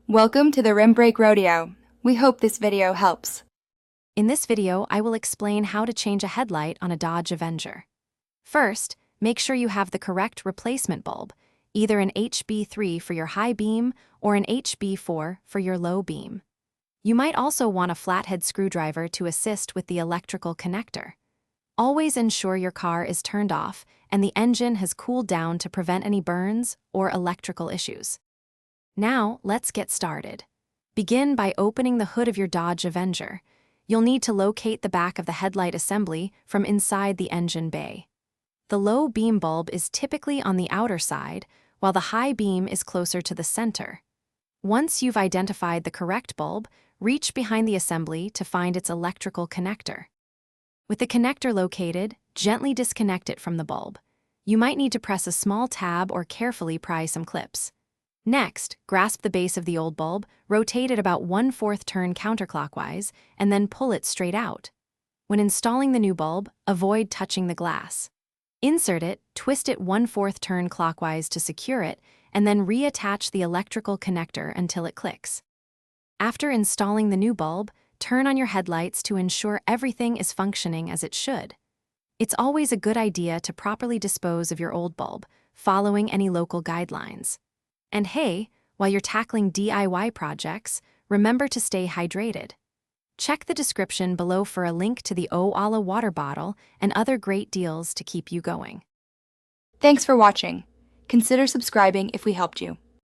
Welcome to the Rim Break Rodeo. We hope this video helps. In this video, I will explain how to change a headlight on a Dodge Avenger. First, make sure you have the correct replacement bulb, either an HB3 for your high beam or an HB4 for your low beam. You might also want a flathead screwdriver to assist with the electrical connector. Always ensure your car is turned off and the engine has cooled down to prevent any burns or electrical issues. Now, let's get started. Begin by opening the hood of your Dodge Avenger. You'll need to locate the back of the headlight assembly from inside the engine bay. The low beam bulb is typically on the outer side, while the high beam is closer to the center. Once you've identified the correct bulb, reach behind the assembly to find its electrical connector. With the connector located, gently disconnect it from the bulb. You might need to press a small tab or carefully pry some clips. Next, grasp the base of the old bulb, rotate it about 1/4 turn counterclockwise, and then pull it straight out. When installing the new bulb, avoid touching the glass. Insert it, twist it 1/4 turn clockwise to secure it, and then reattach the electrical connector until it clicks. After installing the new bulb, turn on your headlights to ensure everything is functioning as it should. It's always a good idea to properly dispose of your old bulb, following any local guidelines. And hey, while you're tackling DIY projects, remember to stay hydrated. Check the description below for a link to the O-Ala water bottle and other great deals to keep you going. Thanks for watching. Consider subscribing if we helped you.